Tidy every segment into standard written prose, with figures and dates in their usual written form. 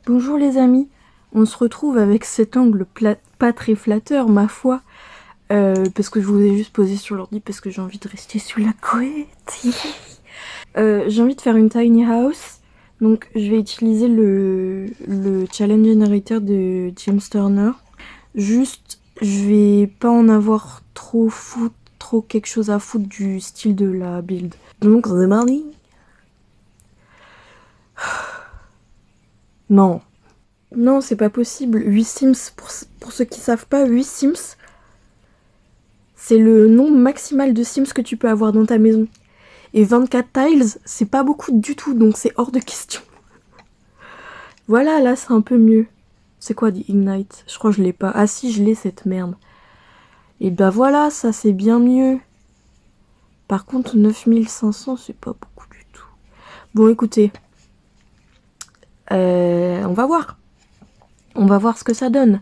Bonjour les amis, on se retrouve avec cet angle pas très flatteur ma foi, parce que je vous ai juste posé sur l'ordi parce que j'ai envie de rester sous la couette. J'ai envie de faire une tiny house, donc je vais utiliser le challenge generator de James Turner. Juste, je vais pas en avoir trop quelque chose à foutre du style de la build. Donc c'est parti. Non. Non, c'est pas possible. 8 Sims, pour ceux qui savent pas, 8 Sims, c'est le nombre maximal de Sims que tu peux avoir dans ta maison. Et 24 tiles, c'est pas beaucoup du tout, donc c'est hors de question. Voilà, là c'est un peu mieux. C'est quoi dit Ignite? Je crois que je l'ai pas. Ah si, je l'ai cette merde. Et bah voilà, ça c'est bien mieux. Par contre, 9500, c'est pas beaucoup du tout. Bon, écoutez. On va voir. On va voir ce que ça donne.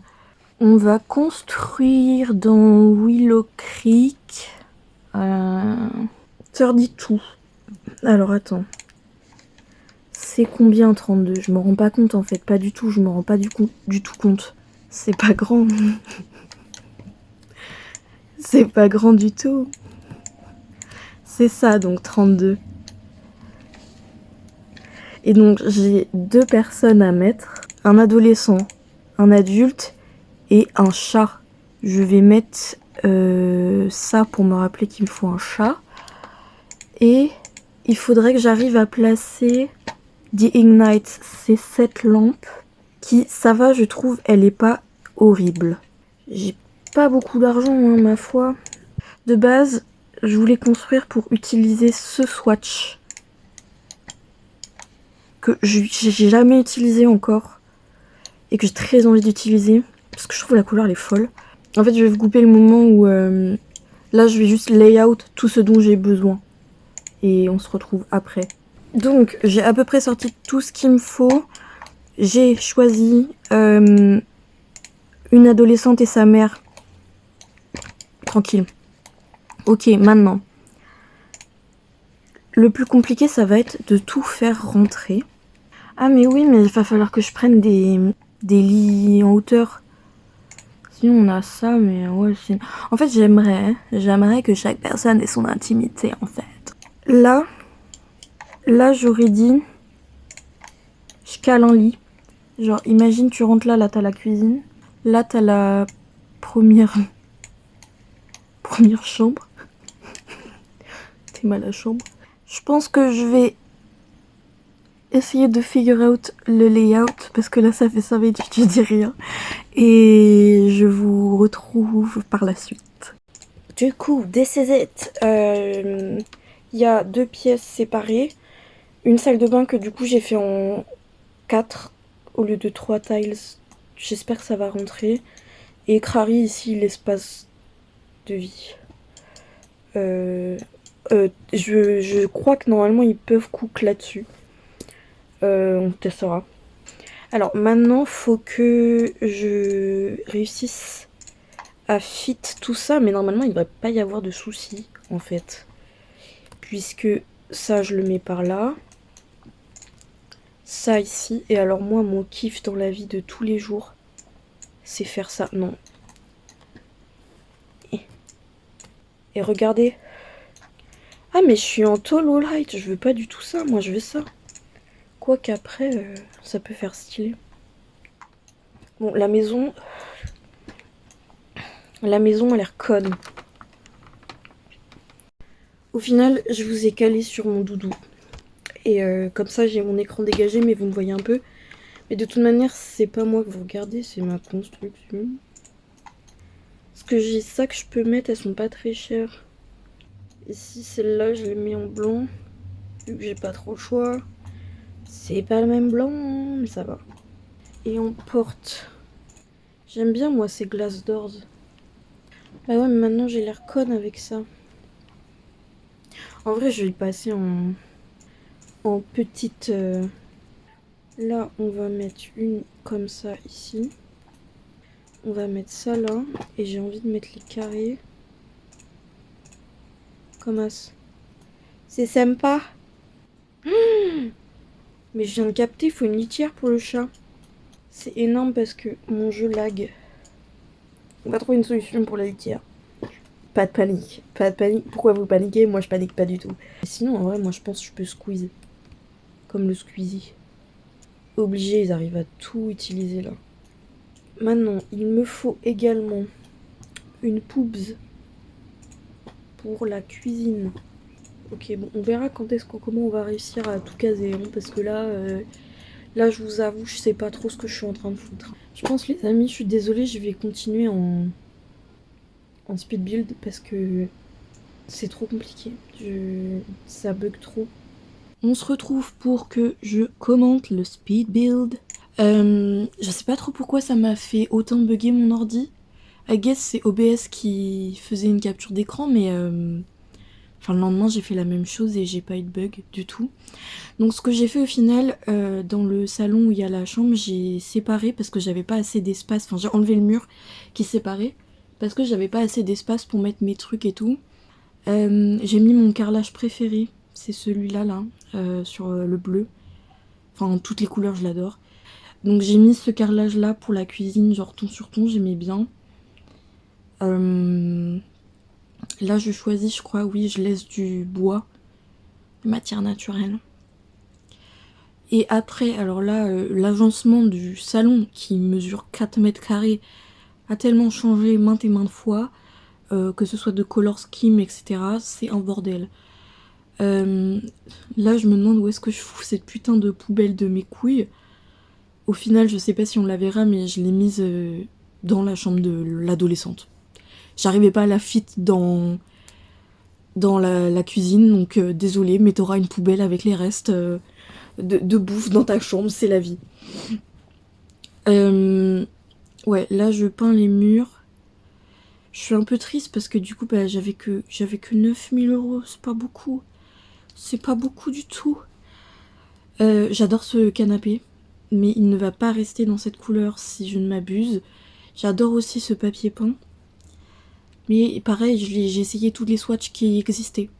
On va construire dans Willow Creek. Ça dit tout. Alors attends. C'est combien 32? Je me rends pas compte en fait, pas du tout, je me rends pas du tout compte. C'est pas grand. C'est pas grand du tout. C'est ça donc 32. Et donc j'ai deux personnes à mettre. Un adolescent, un adulte et un chat. Je vais mettre ça pour me rappeler qu'il me faut un chat. Et il faudrait que j'arrive à placer The Ignite, c'est cette lampe qui, ça va, je trouve, elle est pas horrible. J'ai pas beaucoup d'argent, hein, ma foi. De base, je voulais construire pour utiliser ce swatch que j'ai jamais utilisé encore et que j'ai très envie d'utiliser parce que je trouve la couleur elle est folle. En fait, je vais vous couper le moment où là, je vais juste layout tout ce dont j'ai besoin et on se retrouve après. Donc, j'ai à peu près sorti tout ce qu'il me faut. J'ai choisi une adolescente et sa mère. Tranquille. Ok, maintenant. Le plus compliqué, ça va être de tout faire rentrer. Ah mais oui, mais il va falloir que je prenne des lits en hauteur. Sinon on a ça, mais ouais. En fait, j'aimerais que chaque personne ait son intimité, en fait. Là, j'aurais dit, je cale un lit. Genre, imagine, tu rentres là, t'as la cuisine. Là, t'as la première chambre. T'es mal à la chambre. Je pense que je vais essayer de figure out le layout parce que là ça fait 5 minutes que je dis rien et je vous retrouve par la suite. Du coup, this is it. Il y a deux pièces séparées, une salle de bain que du coup j'ai fait en 4 au lieu de 3 tiles. J'espère que ça va rentrer. Et Crary ici l'espace de vie. Je crois que normalement ils peuvent cook là-dessus. On testera. Alors maintenant, faut que je réussisse à fit tout ça, mais normalement, il ne devrait pas y avoir de soucis, en fait. Puisque ça, je le mets par là. Ça ici. Et alors moi, mon kiff dans la vie de tous les jours, c'est faire ça. Non. Et regardez. Ah, mais je suis en tall all height. Je veux pas du tout ça. Moi, je veux ça. Quoique après, ça peut faire stylé. Bon, la maison a l'air conne. Au final, je vous ai calé sur mon doudou. Et comme ça, j'ai mon écran dégagé, mais vous me voyez un peu. Mais de toute manière, c'est pas moi que vous regardez, c'est ma construction. Parce que j'ai ça que je peux mettre, elles sont pas très chères. Ici, celle-là, je les mets en blanc. Vu que j'ai pas trop le choix. C'est pas le même blanc, hein, mais ça va. Et en porte. J'aime bien, moi, ces glass doors. Bah ouais, mais maintenant, j'ai l'air conne avec ça. En vrai, je vais le passer en petite... Là, on va mettre une comme ça, ici. On va mettre ça là. Et j'ai envie de mettre les carrés. Comme ça. C'est sympa. Mais je viens de capter, il faut une litière pour le chat. C'est énorme parce que mon jeu lag. On va trouver une solution pour la litière. Pas de panique, pas de panique. Pourquoi vous paniquez? Moi je panique pas du tout. Sinon en vrai moi je pense que je peux squeeze. Comme le squeezie. Obligé, ils arrivent à tout utiliser là. Maintenant, il me faut également une poubs pour la cuisine. Ok, bon, on verra comment on va réussir à tout caser, hein, parce que là, je vous avoue, je sais pas trop ce que je suis en train de foutre. Je pense, les amis, je suis désolée, je vais continuer en speed build parce que c'est trop compliqué. Ça bug trop. On se retrouve pour que je commente le speed build. Je sais pas trop pourquoi ça m'a fait autant bugger mon ordi. I guess c'est OBS qui faisait une capture d'écran, mais enfin le lendemain j'ai fait la même chose et j'ai pas eu de bug du tout. Donc ce que j'ai fait au final, dans le salon où il y a la chambre, j'ai séparé parce que j'avais pas assez d'espace, enfin j'ai enlevé le mur qui séparait parce que j'avais pas assez d'espace pour mettre mes trucs et tout. J'ai mis mon carrelage préféré, c'est celui-là là, sur le bleu. Enfin toutes les couleurs je l'adore. Donc j'ai mis ce carrelage là pour la cuisine, genre ton sur ton, j'aimais bien. Là je choisis, je crois, oui, je laisse du bois, de matière naturelle. Et après, alors là, l'agencement du salon qui mesure 4 mètres carrés a tellement changé maintes et maintes fois, que ce soit de color scheme, etc. C'est un bordel. Là je me demande où est-ce que je fous cette putain de poubelle de mes couilles. Au final, je sais pas si on la verra, mais je l'ai mise dans la chambre de l'adolescente. J'arrivais pas à la fit dans la cuisine, donc désolée, mais t'auras une poubelle avec les restes de bouffe dans ta chambre, c'est la vie. Ouais, là je peins les murs. Je suis un peu triste parce que du coup bah, j'avais que 9 000 €, c'est pas beaucoup. C'est pas beaucoup du tout. J'adore ce canapé, mais il ne va pas rester dans cette couleur si je ne m'abuse. J'adore aussi ce papier peint. Mais pareil, j'ai essayé tous les swatchs qui existaient.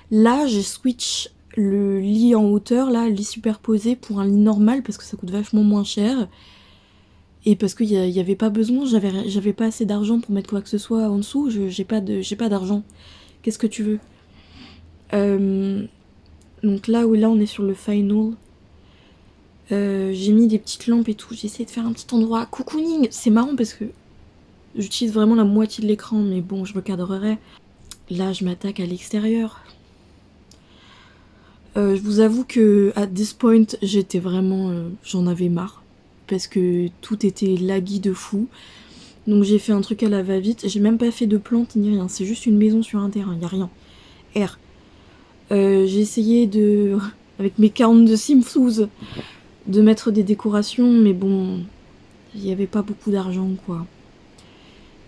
Là, j'ai switch le lit en hauteur, là, le lit superposé pour un lit normal parce que ça coûte vachement moins cher. Et parce qu'il y avait pas besoin, j'avais pas assez d'argent pour mettre quoi que ce soit en dessous, j'ai pas d'argent. Qu'est-ce que tu veux? Donc là on est sur le final. J'ai mis des petites lampes et tout, j'ai essayé de faire un petit endroit cocooning. C'est marrant parce que j'utilise vraiment la moitié de l'écran, mais bon, je recadrerai. Là, je m'attaque à l'extérieur. Je vous avoue que à this point, j'étais vraiment, j'en avais marre parce que tout était laggy de fou. Donc j'ai fait un truc à la va-vite. J'ai même pas fait de plantes ni rien. C'est juste une maison sur un terrain. Y a rien. R. J'ai essayé de, avec mes 42 Sims, de mettre des décorations, mais bon, il y avait pas beaucoup d'argent quoi.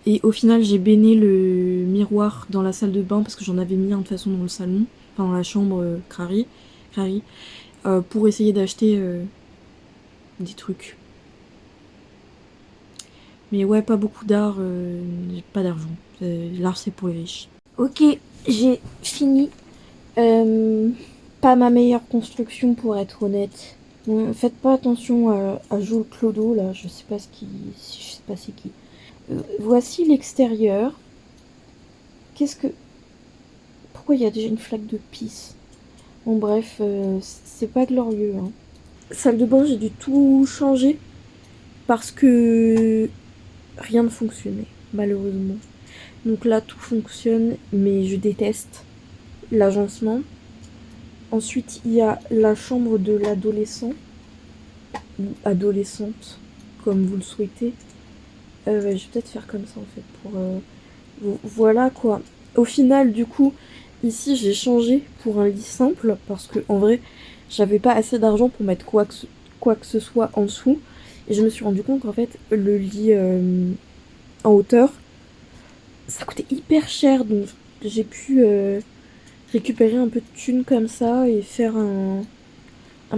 Et au final, j'ai baigné le miroir dans la salle de bain parce que j'en avais mis un de toute façon dans le salon, enfin dans la chambre Crary, pour essayer d'acheter des trucs. Mais ouais, pas beaucoup d'art, pas d'argent. L'art c'est pour les riches. Ok, j'ai fini. Pas ma meilleure construction pour être honnête. Bon, faites pas attention à Joe Clodo là, je sais pas c'est qui. Voici l'extérieur. Pourquoi il y a déjà une flaque de pisse? Bon bref, c'est pas glorieux. Hein. Salle de bain, j'ai dû tout changer parce que rien ne fonctionnait, malheureusement. Donc là, tout fonctionne, mais je déteste l'agencement. Ensuite, il y a la chambre de l'adolescent, ou adolescente, comme vous le souhaitez. Je vais peut-être faire comme ça en fait, voilà quoi. Au final, du coup, ici j'ai changé pour un lit simple, parce que en vrai, j'avais pas assez d'argent pour mettre quoi que ce soit en dessous. Et je me suis rendu compte qu'en fait, le lit en hauteur, ça coûtait hyper cher, donc j'ai pu récupérer un peu de thunes comme ça et faire un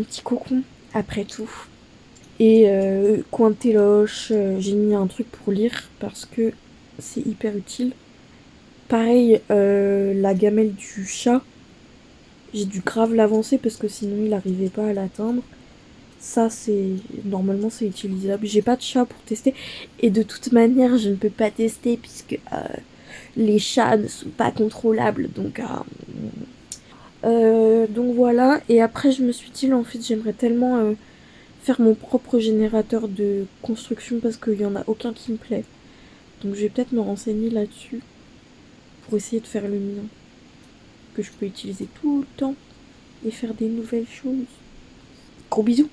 petit cocon après tout. Et coin de téloche, j'ai mis un truc pour lire parce que c'est hyper utile. Pareil, la gamelle du chat, j'ai dû grave l'avancer parce que sinon il n'arrivait pas à l'atteindre. Ça, c'est normalement c'est utilisable. J'ai pas de chat pour tester. Et de toute manière, je ne peux pas tester puisque les chats ne sont pas contrôlables. Donc voilà. Et après, je me suis dit, en fait, j'aimerais tellement faire mon propre générateur de construction parce qu'il y en a aucun qui me plaît. Donc je vais peut-être me renseigner là-dessus pour essayer de faire le mien. Que je peux utiliser tout le temps et faire des nouvelles choses. Gros bisous!